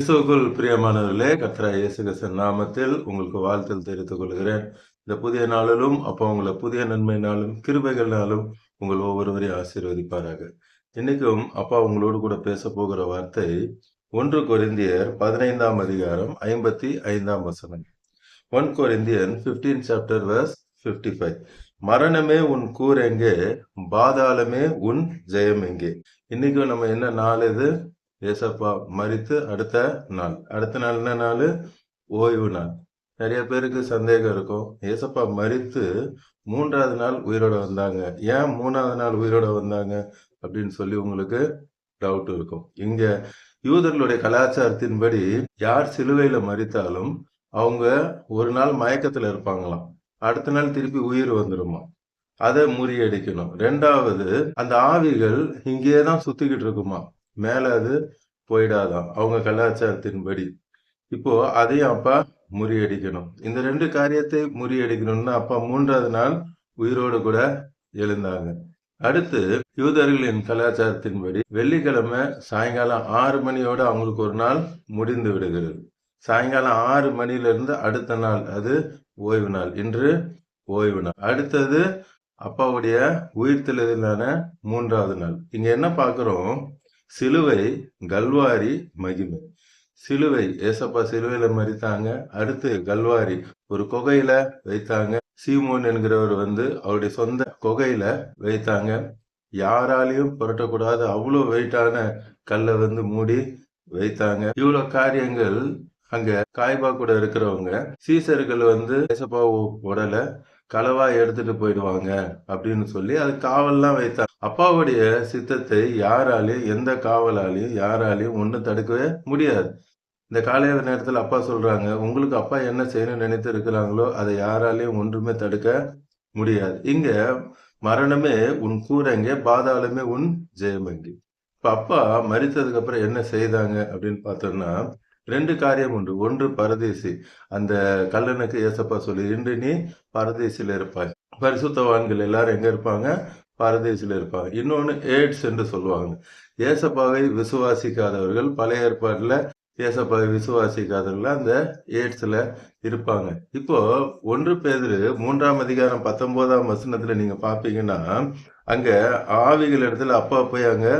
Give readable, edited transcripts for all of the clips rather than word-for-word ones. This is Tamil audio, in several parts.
கிறிஸ்துவுக்குள் பிரியமானவர்களே, கர்த்தராகிய இயேசு கிறிஸ்துவின் நாமத்தில் உங்களுக்கு வாழ்த்தல் தெரிவித்துக் கொள்கிறேன். இந்த புதிய நாளிலும் உங்களை புதிய நன்மையினாலும் கிருபைகளினாலும் உங்கள் ஒவ்வொருவரையும் ஆசீர்வதிப்பாராக. இன்னைக்கும் உங்களோடு கூட பேச போகிற வார்த்தை 1 கொரிந்தியர் 15ஆம் அதிகாரம் 55ஆம் வசனம். 1 கொரிந்தியன் 15 chapter verse 55. மரணமே உன் கூர் எங்கே, பாதாளமே உன் ஜெயம் எங்கே. இன்னைக்கும் நம்ம என்ன நாள் இது? ஏசப்பா மரித்து அடுத்த நாள் என்ன நாள்? ஓய்வு நாள். நிறைய பேருக்கு சந்தேகம் இருக்கும், ஏசப்பா மரித்து 3வது நாள் உயிரோட வந்தாங்க, ஏன் 3வது நாள் உயிரோட வந்தாங்க அப்படின்னு சொல்லி உங்களுக்கு டவுட் இருக்கும். இங்க யூதர்களுடைய கலாச்சாரத்தின்படி யார் சிலுவையில மரித்தாலும் அவங்க ஒரு நாள் மயக்கத்துல இருப்பாங்களாம், அடுத்த நாள் திருப்பி உயிர் வந்துருமா. அதை முறியடிக்கணும். 2வது, அந்த ஆவிகள் இங்கேதான் சுத்திக்கிட்டு இருக்குமா, மேல அது போயிடாதான் அவங்க கலாச்சாரத்தின்படி. இப்போ அதையும் அப்பா முறியடிக்கணும். இந்த 2 காரியத்தை முறியடிக்கணும்னா அப்பா 3வது நாள் உயிரோடு கூட எழுந்தாங்க. அடுத்து யூதர்களின் கலாச்சாரத்தின்படி வெள்ளிக்கிழமை சாயங்காலம் 6 மணியோட அவங்களுக்கு ஒரு நாள் முடிந்து விடுகிறது. சாயங்காலம் 6 மணியிலிருந்து அடுத்த நாள் அது ஓய்வு நாள். இன்று ஓய்வு நாள். அடுத்தது அப்பாவுடைய உயிர்த்தெழுதலான 3வது நாள். இங்க என்ன பார்க்கிறோம்? சிலுவை, கல்வாரி, மகிமை. சிலுவை, ஏசப்பா சிலுவையில மரித்தாங்க. அடுத்து கல்வாரி, ஒரு குகையில வைத்தாங்க. சீமோன் என்கிறவர் அவருடைய சொந்த குகையில வைத்தாங்க. யாராலையும் புரட்டக்கூடாது, அவ்வளோ வெயிட்டான கல்லை மூடி வைத்தாங்க. இவ்வளவு காரியங்கள் அங்க காய்பா கூட இருக்கிறவங்க சீசர்கள் ஏசப்பா உடலை களவா எடுத்துட்டு போயிடுவாங்க அப்படின்னு சொல்லி அது காவல்லாம் வைத்தாங்க. அப்பாவுடைய சித்தத்தை யாராலையும், எந்த காவலாலையும் யாராலையும் ஒன்றும் தடுக்கவே முடியாது. இந்த காலை நேரத்தில் அப்பா சொல்றாங்க, உங்களுக்கு அப்பா என்ன செய்யணும்னு நினைத்து இருக்கிறாங்களோ அதை யாராலையும் ஒன்றுமே தடுக்க முடியாது. இங்க மரணமே உன் கூரங்கே, பாதாளமே உன் ஜெயமங்கி. இப்ப அப்பா மரித்ததுக்கு அப்புறம் என்ன செய்தாங்க அப்படின்னு பார்த்தோம்னா 2 காரியம் உண்டு. ஒன்று பரதேசி. அந்த கல்லனுக்கு ஏசப்பா சொல்லி, இன்று நீ பரதேசில இருப்பாய். பரிசுத்தவான்கள் எல்லாரும் எங்க இருப்பாங்க? பரதேசில இருப்பாங்க. இன்னொன்னு எய்ட்ஸ் என்று சொல்லுவாங்க. ஏசப்பாவை விசுவாசிக்காதவர்கள், பழைய ஏற்பாடுல ஏசப்பாவை விசுவாசிக்காதவர்கள் அந்த எய்ட்ஸ்ல இருப்பாங்க. இப்போ 1 பேதுரு 3ஆம் அதிகாரம் 19ஆம் வசனத்துல நீங்க பாப்பீங்கன்னா அங்க ஆவிகள் இடத்துல அப்பா போய் அங்க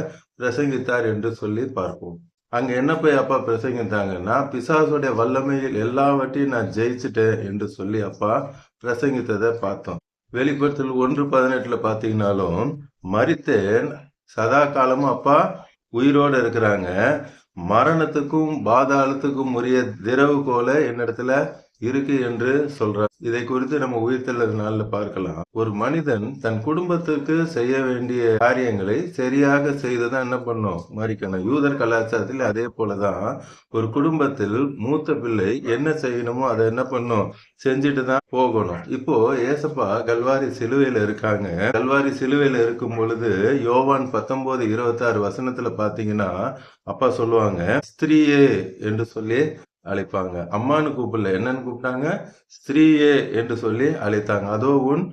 பிரசங்கித்தார் என்று சொல்லி பார்ப்போம். அங்க என்ன போய் அப்பா பிரசங்கித்தாங்கன்னா, பிசாசுடைய வல்லமையில் எல்லாவற்றையும் நான் ஜெயிச்சுட்டேன் என்று சொல்லி அப்பா பிரசங்கித்ததை பார்த்தோம். வெளிப்படுத்தல் 1:18 பாத்தீங்கன்னாலும், மரித்தேன், சதா காலமும் அப்பா உயிரோட இருக்கிறாங்க, மரணத்துக்கும் பாதாளத்துக்கும் உரிய திறவுகோலை என்னிடத்துல இருக்கு என்று சொல்றார். இதை குறித்து நம்ம உயிர்த்தெழுதல் நாள்ல பார்க்கலாம். ஒரு மனிதன் தன் குடும்பத்துக்கு செய்ய வேண்டிய காரியங்களை சரியாக செய்துதான் என்ன பண்ணும்? மரிக்கணும். யூதர் கலாச்சாரத்தில் அதே போலதான் ஒரு குடும்பத்தில் மூத்த பிள்ளை என்ன செய்யணுமோ அதை என்ன பண்ணும்? செஞ்சுட்டு தான் போகணும். இப்போ ஏசப்பா கல்வாரி சிலுவையில இருக்காங்க. கல்வாரி சிலுவையில இருக்கும் பொழுது யோவான் 19:26 வசனத்துல பாத்தீங்கன்னா அப்பா சொல்லுவாங்க, ஸ்திரீயே என்று சொல்லி அழைப்பாங்க. அம்மான்னு கூப்பிடல, என்னன்னு கூப்பிட்டாங்க? ஸ்திரீயே என்று சொல்லி அழைத்தாங்க. அதோ உன்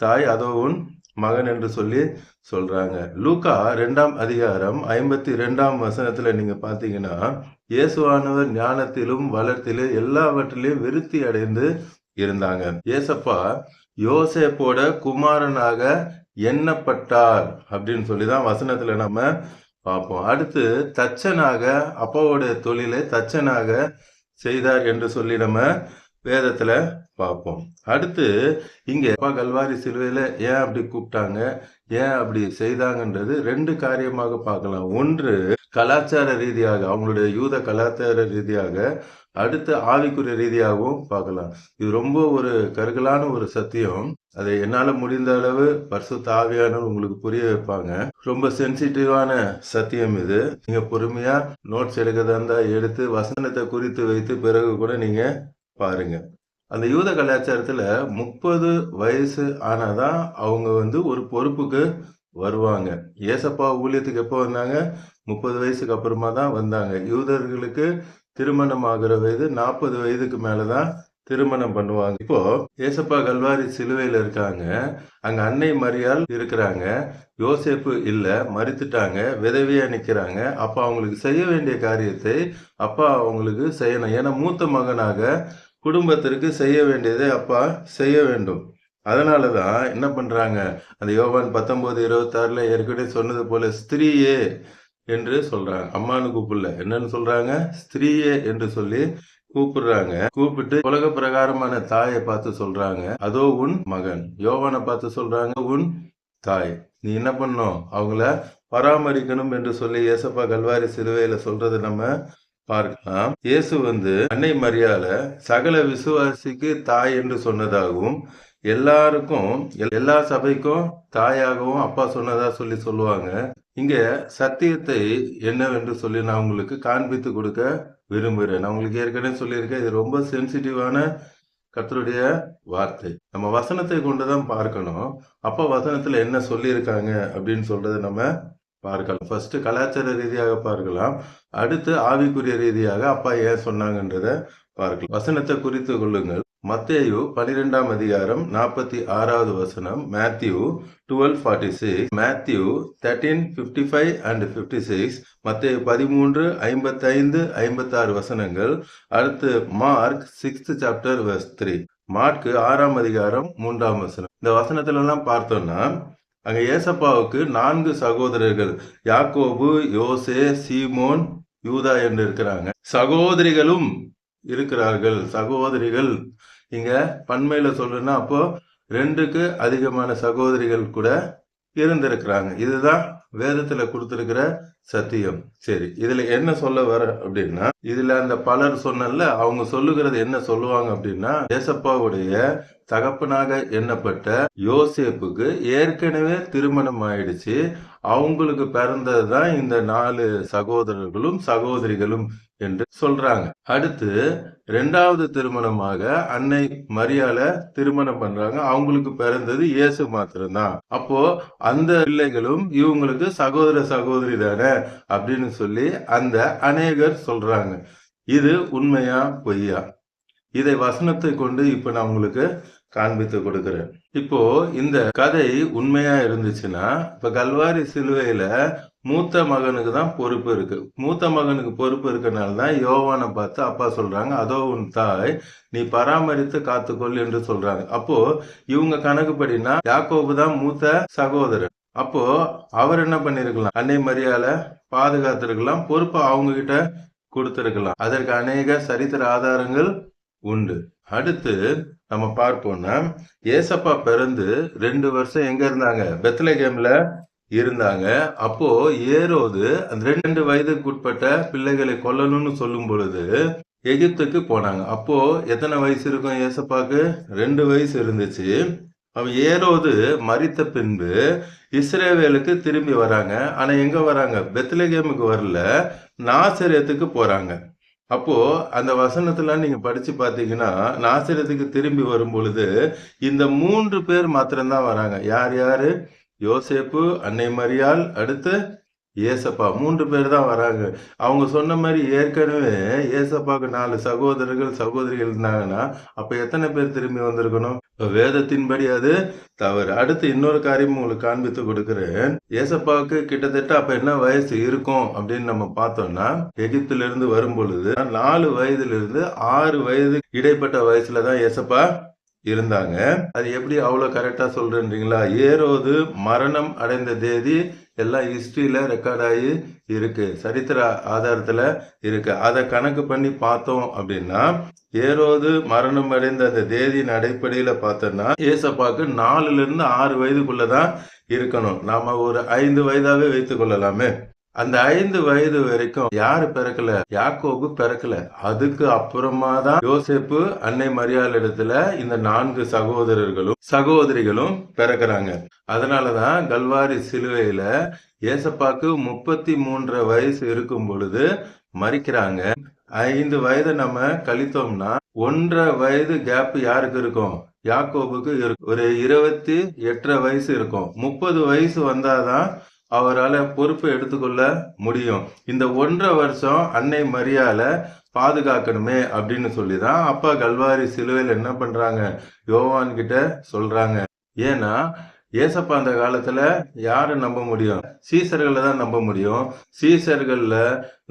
தாய், அதோ உன் மகன் என்று சொல்லி சொல்றாங்க. லூக்கா 2ஆம் அதிகாரம் 52ஆம் வசனத்துல நீங்க பாத்தீங்கன்னா, இயேசுவானவர் ஞானத்திலும் வளர்த்திலும் எல்லாவற்றிலும் விருத்தி அடைந்து இருந்தாங்க. ஏசப்பா யோசேப்போட குமாரனாக எண்ணப்பட்டார் அப்படின்னு சொல்லிதான் வசனத்துல நம்ம பார்ப்போம். அடுத்து தச்சனாக, அப்பாவோட தொழிலை தச்சனாக செய்தார் என்று சொல்லி நம்ம வேதத்துல பார்ப்போம். அடுத்து இங்க அப்பா கல்வாரி சிலுவையில ஏன் அப்படி கூப்பிட்டாங்க, ஏன் அப்படி செய்தாங்கன்றது 2 காரியமாக பார்க்கலாம். ஒன்று கலாச்சார ரீதியாக, அவங்களுடைய யூத கலாச்சார ரீதியாக, அடுத்து ஆவிக்குரிய ரீதியாகவும் பார்க்கலாம். இது ரொம்ப ஒரு கருகலான ஒரு சத்தியம். அதை என்னால முடிந்த அளவு பரிசுத்த ஆவியானவர் உங்களுக்கு புரிய வைப்பாங்க. ரொம்ப சென்சிட்டிவான சத்தியம் இது. நீங்க பொறுமையா நோட்ஸ் எடுக்கிறதா இருந்தா எடுத்து வசனத்தை குறித்து வைத்து பிறகு கூட நீங்க பாருங்க. அந்த யூத கலாச்சாரத்துல 30 வயசு ஆனாதான் அவங்க ஒரு பொறுப்புக்கு வருவாங்க. ஏசப்பா ஊழியத்துக்கு எப்போ வந்தாங்க? 30 வயசுக்கு அப்புறமா தான் வந்தாங்க. யூதர்களுக்கு திருமணம் ஆகிற வயது 40 வயதுக்கு மேலதான் திருமணம் பண்ணுவாங்க. இப்போ ஏசப்பா கல்வாரி சிலுவையில இருக்காங்க. அங்க அன்னை மரியாள் இருக்கிறாங்க. யோசேப்பு இல்ல, மரித்துட்டாங்க. விதவையா நிக்கிறாங்க. அப்ப அவங்களுக்கு செய்ய வேண்டிய காரியத்தை அப்பா அவங்களுக்கு செய்யணும். ஏன்னா மூத்த மகனாக குடும்பத்திற்கு செய்ய வேண்டியதை அப்பா செய்ய வேண்டும். அதனாலதான் என்ன பண்றாங்க, அந்த யோவான் 19:26 ஏற்கனவே சொன்னது போல ஸ்திரீயே என்று சொல்றாங்க. அம்மான்னு கூப்பிடல. என்னன்னு சொல்றாங்க? ஸ்திரீயே என்று சொல்லி கூப்பிடுறாங்க. கூப்பிட்டு உலக பிரகாரமான தாயை பார்த்து சொல்றாங்க, அதோ உன் மகன். யோவானை பார்த்து சொல்றாங்க, உன் தாய். நீ என்ன பண்ணும்? அவங்கள பராமரிக்கணும் என்று சொல்லி ஏசப்பா கல்வாரி சிலுவையில சொல்றதை நம்ம பார்க்கலாம். இயேசு அன்னை மரியாள சகல விசுவாசிக்கு தாய் என்று சொன்னதாகவும், எல்லாருக்கும் எல்லா சபைக்கும் தாயாகவும் அப்பா சொன்னதா சொல்லுவாங்க. இங்க சத்தியத்தை என்னவென்று சொல்லி நான் உங்களுக்கு காண்பித்து கொடுக்க விரும்புகிறேன். நான் உங்களுக்கு ஏற்கனவே சொல்லியிருக்கேன், இது ரொம்ப சென்சிட்டிவான கர்த்தருடைய வார்த்தை. நம்ம வசனத்தை கொண்டுதான் பார்க்கணும். அப்ப வசனத்துல என்ன சொல்லியிருக்காங்க அப்படின்னு சொல்றதை நம்ம பார்க்கலாம். ஃபர்ஸ்ட் கலாச்சார ரீதியாக பார்க்கலாம். அடுத்து ஆவிக்குரிய ரீதியாக அப்பா ஏன் சொன்னாங்கன்றத பார்க்கலாம். வசனத்தை குறித்து கொள்ளுங்கள். மத்தேயு 12ஆம் அதிகாரம் 46வது வசனம், மேத்யூ 12:46, மேத்யூ 13:55 and 56, மத்தேயு 13:55, 56 வசனங்கள். அடுத்து mark 6th chapter verse 3, mark 6ஆம் அதிகாரம் 3ஆம் வசனம். இந்த வசனத்துல எல்லாம் பார்த்தோம்னா அங்க ஏசப்பாவுக்கு 4 சகோதரர்கள், யாக்கோபு, யோசே, சீமோன், யூதா என்று இருக்கிறாங்க. சகோதரிகளும் இருக்கிறார்கள். சகோதரிகள் இங்க பன்மையில சொல்றேன்னா அப்போ 2க்கு அதிகமான சகோதரிகள் கூட இருந்திருக்கிறாங்க. இதுதான் வேதத்துல கொடுத்திருக்கிற சத்தியம். சரி, இதுல என்ன சொல்ல வர அப்படின்னா, இதுல அந்த பலர் சொன்னல அவங்க சொல்லுகிறது என்ன சொல்லுவாங்க அப்படின்னா, ஏசப்பாவுடைய தகப்பனாக எண்ணப்பட்ட யோசேப்புக்கு ஏற்கனவே திருமணம் ஆயிடுச்சு. அவங்களுக்கு பிறந்ததுதான் இந்த 4 சகோதரர்களும் சகோதரிகளும் என்று சொல்றாங்க. அடுத்து 2வது திருமணமாக அன்னை மரியாள திருமணம் பண்றாங்க. அவங்களுக்கு பிறந்தது இயேசு மாத்திரம்தான். அப்போ அந்த பிள்ளைகளும் இவங்களுக்கு சகோதர சகோதரி தானே அப்படின்னு சொல்லி அந்த அநேகர் சொல்றாங்க. இது உண்மையா பொய்யா? இதை வசனத்தை கொண்டு இப்ப நான் உங்களுக்கு காண்பித்து கொடுக்கிறேன். இப்போ இந்த கதை உண்மையா இருந்துச்சுன்னா, இப்ப கல்வாரி சிலுவையில மூத்த மகனுக்கு தான் பொறுப்பு இருக்கு. மூத்த மகனுக்கு பொறுப்பு இருக்கனால தான் யோவானை பார்த்து அப்பா சொல்றாங்க, அதோ உன் தாய், நீ பராமரித்து காத்துக்கொள் என்று சொல்றாங்க. அப்போ இவங்க கணக்குப்படினா யாக்கோபு தான் மூத்த சகோதரர். அப்போ அவர் என்ன பண்ணிருக்கலாம்? அன்னை மரியாள பாதுகாத்திருக்கலாம், பொறுப்பு அவங்க கிட்ட கொடுத்திருக்கலாம். அதற்கு அநேக சரித்திர ஆதாரங்கள் உண்டு. அடுத்து நம்ம பார்ப்போம்னா, ஏசப்பா பிறந்து 2 வருஷம் எங்க இருந்தாங்க? பெத்லகேம்ல இருந்தாங்க. அப்போ ஏரோது அந்த 2 வயதுக்கு உட்பட்ட பிள்ளைகளை கொல்லணும்னு சொல்லும் பொழுது எகிப்துக்கு போனாங்க. அப்போ எத்தனை வயசு இருக்கும் ஏசப்பாக்கு? 2 வயசு இருந்துச்சு. அவன் ஏரோது மரித்த பின்பு இஸ்ரவேலுக்கு திரும்பி வராங்க. ஆனா எங்க வராங்க? பெத்லகேமுக்கு வரல, நாசரேத்துக்கு போறாங்க. அப்போ அந்த வசனத்துல நீங்க படிச்சு பாத்தீங்கன்னா, நாசரேத்துக்கு திரும்பி வரும் பொழுது இந்த 3 பேர் மாத்திரம்தான் வராங்க. யார் யாரு? யோசேப்பு, அன்னை மரியாள், அடுத்து ஏசப்பா. 3 பேர் தான் வராங்க. அவங்க சொன்ன மாதிரி ஏற்கனவே ஏசப்பாக்கு 4 சகோதரர்கள் சகோதரிகள் இருந்தாங்கன்னா அப்ப எத்தனை பேர் திரும்பி வந்திருக்கணும்? வேதத்தின்படி அது தவறு. அடுத்து இன்னொரு காரியம் உங்களுக்கு காண்பித்து கொடுக்கிறேன். ஏசப்பாவுக்கு கிட்டத்தட்ட அப்ப என்ன வயசு இருக்கும் அப்படின்னு நம்ம பார்த்தோம்னா, எகிப்துல இருந்து வரும் பொழுது 4 வயதிலிருந்து 6 வயது இடைப்பட்ட வயசுலதான் ஏசப்பா இருந்தாங்க. அது எப்படி அவ்வளவு கரெக்டா சொல்றீங்களா? ஏரோது மரணம் அடைந்த தேதி எல்லாம் ஹிஸ்டரியில ரெக்கார்ட் ஆகி இருக்கு, சரித்திர ஆதாரத்துல இருக்கு. அதை கணக்கு பண்ணி பார்த்தோம் அப்படின்னா, ஏரோது மரணம் அடைந்த அந்த தேதியின் அடிப்படையில பார்த்தோம்னா ஏசப்பாக்கு 4ல இருந்து 6 வயதுக்குள்ளதான் இருக்கணும். நாம ஒரு 5 வயதாவே வைத்துக் கொள்ளலாமே. அந்த 5 வயது வரைக்கும் யாரு பிறக்கல? யாக்கோபு பிறக்கல. அதுக்கு அப்புறமா தான் யோசேப்பு, அன்னை மரியாள் இடத்துல இந்த 4 சகோதரர்களும் சகோதரிகளும் பிறக்கிறாங்க. அதனாலதான் கல்வாரி சிலுவையில ஏசப்பாக்கு 33 வயசு இருக்கும் பொழுது மரிக்கிறாங்க. 5 வயதை நம்ம கழித்தோம்னா 1.5 வயது கேப் யாருக்கு இருக்கும்? யாக்கோபுக்கு இருக்கும். ஒரு 28 வயசு இருக்கும். 30 வயசு வந்தாதான் அவரால் பொறுப்பை எடுத்துக்கொள்ள முடியும். இந்த 1.5 வருஷம் அன்னை மரியாள பாதுகாக்கணுமே அப்படின்னு சொல்லிதான் அப்பா கல்வாரி சிலுவையில் என்ன பண்றாங்க, யோவான் கிட்ட சொல்றாங்க. ஏன்னா ஏசப்பா அந்த காலத்துல யாரை நம்ப முடியும்? சீசர்களை தான் நம்ப முடியும். சீசர்கள்ல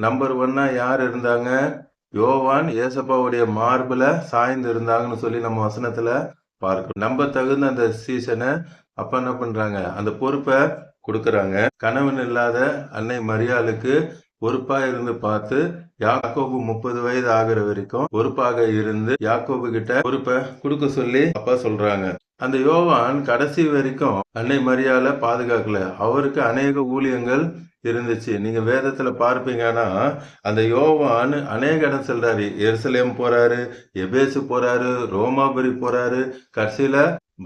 நம்பர் 1 யார் இருந்தாங்க? யோவான் ஏசப்பாவுடைய மார்புல சாய்ந்து இருந்தாங்கன்னு சொல்லி நம்ம வசனத்துல பார்க்கிறோம். நம்ப தகுந்த அந்த சீசனை அப்பா என்ன பண்றாங்க, அந்த பொறுப்பை கொடுக்கறாங்க. கணவன் இல்லாத அன்னை மரியாளுக்கு பொறுப்பா இருந்து பார்த்து யாக்கோபு 30 வயது ஆகிற வரைக்கும் பொறுப்பாக இருந்து யாக்கோபு கிட்ட பொறுப்பை கொடுக்க சொல்லி அப்பா சொல்றாங்க. அந்த யோவான் கடைசி வரைக்கும் அன்னை மரியாளை பாதுகாக்கல. அவருக்கு அநேக ஊழியங்கள் இருந்துச்சு. நீங்க வேதத்துல பார்ப்பீங்கன்னா அந்த யோவான் அநேக இடம் செல்றாரு. எருசலேம் போறாரு, எபேசு போறாரு, ரோமாபுரி போறாரு, கடைசியில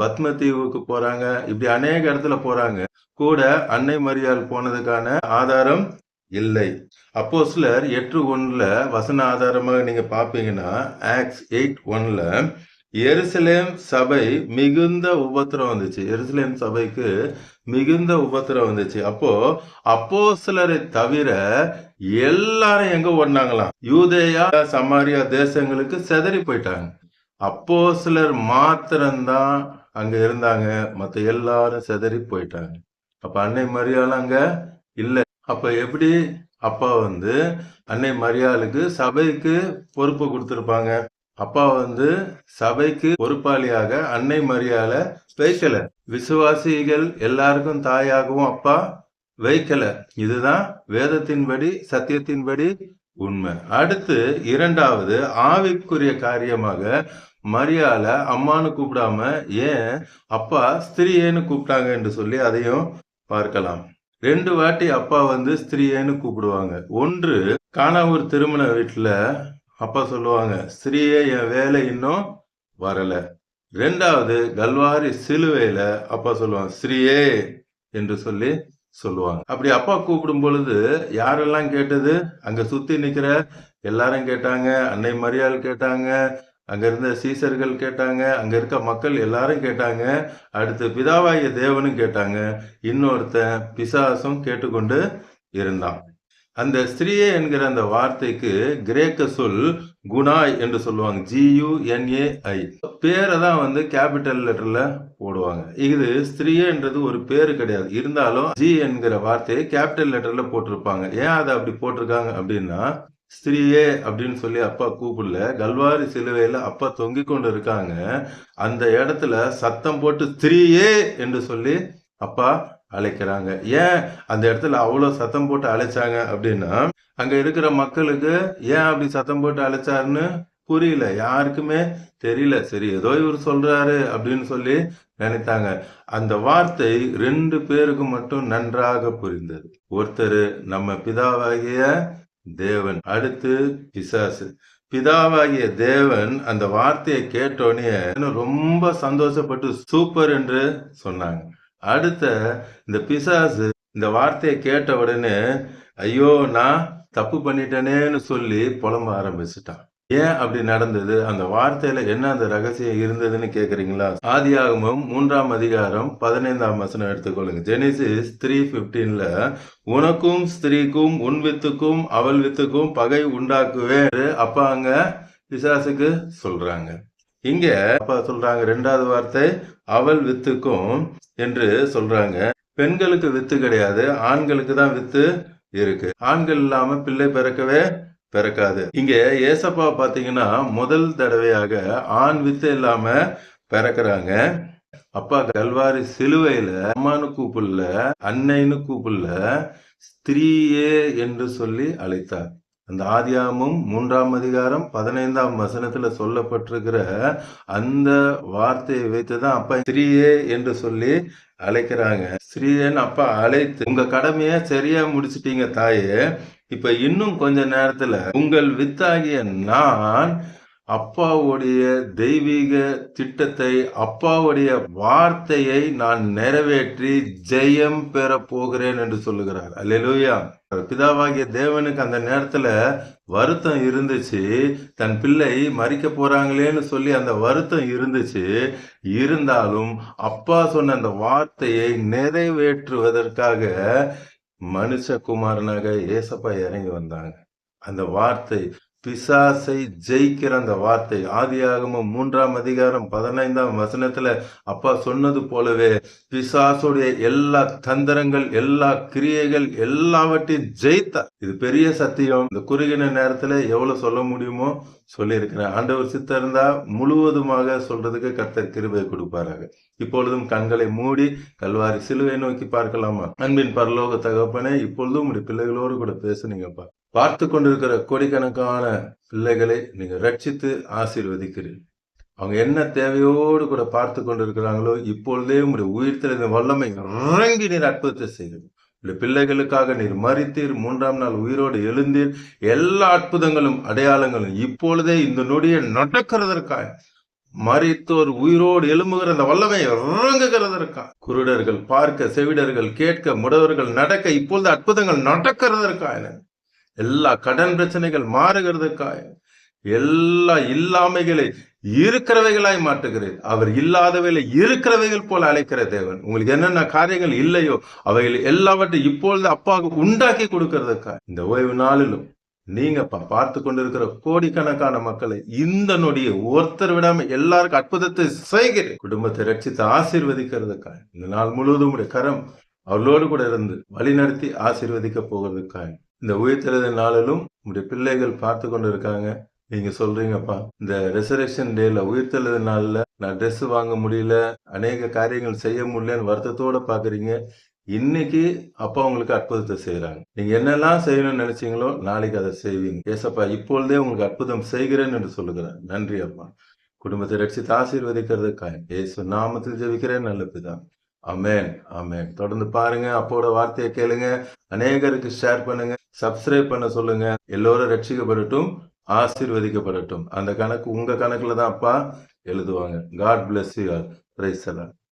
பத்ம தீவுக்கு போறாங்க. இப்படி அநேக இடத்துல போறாங்க. கூட அன்னை மரியாள் போனதுக்கான ஆதாரம் இல்லை. அப்போஸ்தலர் 8:1 வசன ஆதாரமாக நீங்க பாப்பீங்கன்னா ஆக்ட்ஸ் 8:1 எருசலேம் சபை மிகுந்த உபத்திரம் வந்துச்சு. எருசலேம் சபைக்கு மிகுந்த உபத்திரம் வந்துச்சு. அப்போ அப்போஸ்தலரை தவிர எல்லாரும் எங்க ஓடினாங்களாம்? யூதேயா சமாரியா தேசங்களுக்கு செதறி போயிட்டாங்க. அப்போஸ்தலர் மாத்திரம்தான் அங்க இருந்தாங்க. மத்த எல்லாரும் செதறி போயிட்டாங்க. அப்ப அன்னை மரியாள் அங்க இல்ல. அப்ப எப்படி அப்பா அன்னை மரியாளுக்கு சபைக்கு பொறுப்பு கொடுத்திருப்பாங்க? அப்பா சபைக்கு பொறுப்பாளியாக அன்னை மரியாளை வைக்கல. விசுவாசிகள் எல்லாருக்கும் தாயாகவும் அப்பா வைக்கல. இதுதான் வேதத்தின்படி சத்தியத்தின்படி உண்மை. அடுத்து 2வது ஆவிக்குரிய காரியமாக மரியாள அம்மானு கூப்பிடாம ஏன் அப்பா ஸ்திரீயேன்னு கூப்பிட்டாங்க என்று சொல்லி அதையும் பார்க்கலாம். 2 வாட்டி அப்பா ஸ்திரீயேன்னு கூப்பிடுவாங்க. ஒன்று கானாவூர் திருமண வீட்டுல அப்பா சொல்லுவாங்க, ஸ்திரீயே என் வேலை இன்னும் வரல. 2வது கல்வாரி சிலுவையில அப்பா சொல்லுவாங்க, ஸ்திரீயே என்று சொல்லி சொல்லுவாங்க. அப்படி அப்பா கூப்பிடும் பொழுது யாரெல்லாம் கேட்டது? அங்க சுத்தி நிக்கிற எல்லாரும் கேட்டாங்க. அன்னை மரியாள் கேட்டாங்க. அங்க இருந்த சீசர்கள் கேட்டாங்க. அங்க இருக்க மக்கள் எல்லாரும் கேட்டாங்க. அடுத்து பிதாவாகிய தேவனும் கேட்டாங்க. இன்னொருத்தன் பிசாசும் கேட்டுக்கொண்டு இருந்தான். அந்த ஸ்திரீயே என்கிற அந்த வார்த்தைக்கு கிரேக்க சொல் குணாய் என்று சொல்லுவாங்க. GUNAI. பேரை தான் கேபிட்டல் லெட்டர்ல போடுவாங்க. இது ஸ்திரீயன்றது ஒரு பேரு கிடையாது. இருந்தாலும் ஜி என்கிற வார்த்தையை கேபிட்டல் லெட்டர்ல போட்டிருப்பாங்க. ஏன் அதை அப்படி போட்டிருக்காங்க அப்படின்னா, ஸ்திரீயே அப்படின்னு சொல்லி அப்பா கூப்பிடல. கல்வாரி சிலுவையில அப்பா தொங்கிக் கொண்டு இருக்காங்க. அந்த இடத்துல சத்தம் போட்டு ஸ்திரீயே என்று சொல்லி அப்பா அழைக்கிறாங்க. ஏன் அந்த இடத்துல அவ்வளவு சத்தம் போட்டு அழைச்சாங்க அப்படின்னா, அங்க இருக்கிற மக்களுக்கு ஏன் அப்படி சத்தம் போட்டு அழைச்சாருன்னு புரியல. யாருக்குமே தெரியல. சரி, ஏதோ இவர் சொல்றாரு அப்படின்னு சொல்லி நினைத்தாங்க. அந்த வார்த்தை 2 பேருக்கு மட்டும் நன்றாக புரிந்தது. ஒருத்தர் நம்ம பிதாவாகிய தேவன், அடுத்து பிசாசு. பிதாவாகிய தேவன் அந்த வார்த்தையை கேட்டோடனே ரொம்ப சந்தோஷப்பட்டு சூப்பர் என்று சொன்னாங்க. அடுத்த இந்த பிசாசு இந்த வார்த்தையை கேட்ட உடனே ஐயோ நான் தப்பு பண்ணிட்டேனேன்னு சொல்லி புலம்ப ஆரம்பிச்சுட்டான். ஏன் அப்படி நடந்தது? அந்த வார்த்தையில என்ன அந்த ரகசியம் இருந்ததுன்னு கேக்குறீங்களா? ஆதியாகமம் 3ஆம் அதிகாரம் 15ஆம் வசனம் எடுத்துக்கொள்ளுங்க. ஜெனிசிஸ் 3:15 உனக்கும் ஸ்திரீக்கும் உன் வித்துக்கும் அவள் வித்துக்கும் பகை உண்டாக்குவேன் அப்பா அங்க பிசாசுக்கு சொல்றாங்க. இங்க அப்பா சொல்றாங்க 2வது வார்த்தை அவள் வித்துக்கும் என்று சொல்றாங்க. பெண்களுக்கு வித்து கிடையாது, ஆண்களுக்கு தான் வித்து இருக்கு. ஆண்கள் இல்லாம பிள்ளை பிறக்காது. இங்க ஏசப்பா பாத்தீங்கன்னா முதல் தடவையாக ஆண் வித்து இல்லாம பிறக்கிறாங்க. அப்பா கல்வாரி சிலுவையில அம்மானு கூப்பிடல, அன்னைன்னு கூப்பிடல, ஸ்திரீயே என்று சொல்லி அழைத்தார். அந்த ஆதியாகமம் 3ஆம் அதிகாரம் 15ஆம் வசனத்துல சொல்லப்பட்டிருக்கிற அந்த வார்த்தையை வைத்துதான் அப்பா ஸ்திரீயே என்று சொல்லி அழைக்கிறாங்க. ஸ்திரீயன்னு அப்பா அழைத்து உங்க கடமைய சரியா முடிச்சிட்டீங்க தாயே. இப்ப இன்னும் கொஞ்ச நேரத்துல உங்கள் வித்தாகிய நான் அப்பாவுடைய தெய்வீக திட்டத்தை, அப்பாவுடைய வார்த்தையை நான் நிறைவேற்றி ஜெயம் பெற போகிறேன் என்று சொல்லுகிறார். அல்லேலூயா. பிதாவாகிய தேவனுக்கு அந்த நேரத்துல வருத்தம் இருந்துச்சு. தன் பிள்ளை மரிக்க போறாங்களேன்னு சொல்லி அந்த வருத்தம் இருந்துச்சு. இருந்தாலும் அப்பா சொன்ன அந்த வார்த்தையை நிறைவேற்றுவதற்காக மனுஷகுமாரனாக ஏசப்பா இறங்கி வந்தாங்க. அந்த வார்த்தை பிசாசை ஜெயிக்கிற அந்த வார்த்தை ஆதியாகமம் 3ஆம் அதிகாரம் 15ஆம் வசனத்துல அப்பா சொன்னது போலவே பிசாசுடைய எல்லா தந்திரங்கள், எல்லா கிரியைகள் எல்லாவற்றையும் ஜெயித்தா. இது பெரிய சத்தியம். இந்த குறுகின நேரத்துல எவ்வளவு சொல்ல முடியுமோ சொல்லியிருக்கிறேன். ஆண்டவர் சித்தம் இருந்தா முழுவதுமாக சொல்றதுக்கு கர்த்தர் கிருபை கொடுப்பாராக. இப்பொழுதும் கண்களை மூடி கல்வாரி சிலுவை நோக்கி பார்க்கலாமா? அன்பின் பரலோக தகப்பனே, இப்பொழுதும் உங்களுடைய பிள்ளைகளோடு கூட பேசுனீங்கப்பா. பார்த்து கொண்டிருக்கிற கோடிக்கணக்கான பிள்ளைகளை நீங்க ரட்சித்து ஆசீர்வதிக்கிறீர்கள். அவங்க என்ன தேவையோடு கூட பார்த்து கொண்டிருக்கிறாங்களோ இப்பொழுதே உங்களுடைய உயிர்த்தெழுந்த வல்லமை இறங்கி நீர் அற்புதத்தை செய்கிறது. உங்களுடைய பிள்ளைகளுக்காக நீர் மரித்தீர், 3ஆம் நாள் உயிரோடு எழுந்தீர். எல்லா அற்புதங்களும் அடையாளங்களும் இப்பொழுதே இந்த நொடியை நடக்கிறதற்காக, மரித்தோர் உயிரோடு எழும்புகிற அந்த வல்லமை இறங்குகிறதற்காக, குருடர்கள் பார்க்க, செவிடர்கள் கேட்க, முடவர்கள் நடக்க இப்பொழுது அற்புதங்கள் நடக்கிறதற்காக, எல்லா கடன் பிரச்சனைகள் மாறுகிறதுக்காக, எல்லா இல்லாமைகளை இருக்கிறவைகளாய் மாற்றுகிறேன். அவர் இல்லாதவைகளை இருக்கிறவைகள் போல அழைக்கிற தேவன். உங்களுக்கு என்னென்ன காரியங்கள் இல்லையோ அவைகள் எல்லாவற்றையும் இப்பொழுது அப்பாவுக்கு உண்டாக்கி கொடுக்கிறதுக்காக இந்த ஓய்வு நாளிலும் நீங்க பார்த்து கொண்டிருக்கிற கோடிக்கணக்கான மக்களை இந்த நொடியை ஒருத்தர் விடாம எல்லாருக்கும் அற்புதத்தை செய்கிறேன். குடும்பத்தை ரட்சித்து ஆசீர்வதிக்கிறதுக்காக இந்த நாள் முழுவதும் உடைய கரம் அவளோடு கூட இருந்து வழி நடத்தி ஆசீர்வதிக்க போகிறதுக்காக இந்த உயிர்த்தெழுதல் நாளிலும் உடைய பிள்ளைகள் பார்த்து கொண்டு இருக்காங்க. நீங்க சொல்றீங்கப்பா, இந்த ரெசரக்ஷன் டேல உயிர்த்தெழுதல் நாள்ல நான் ட்ரெஸ் வாங்க முடியல, அநேக காரியங்கள் செய்ய முடியலன்னு வருத்தத்தோட பாக்குறீங்க. இன்னைக்கு அப்பா உங்களுக்கு அற்புதத்தை செய்யறாங்க. நீங்க என்னெல்லாம் செய்யணும்னு நினைச்சீங்களோ நாளைக்கு அதை செய்வீங்க. ஏசப்பா இப்பொழுதே உங்களுக்கு அற்புதம் செய்கிறேன் என்று சொல்லுகிறேன். நன்றி அப்பா. குடும்பத்தை ரட்சித்து ஆசீர்வதிக்கிறதுக்காக இயேசு நாமத்தில் ஜெபிக்கிறேன் நல்ல பிதா. ஆமென், ஆமென். தொடர்ந்து பாருங்க, அப்போட வார்த்தையை கேளுங்க, அநேகருக்கு ஷேர் பண்ணுங்க, சப்ஸ்கிரைப் பண்ண சொல்லுங்க. எல்லோரும் ரட்சிக்கப்படட்டும், ஆசீர்வதிக்கப்படட்டும். அந்த கணக்கு உங்க கணக்குல தான் அப்பா எழுதுவாங்க. God bless you all. Praise the Lord.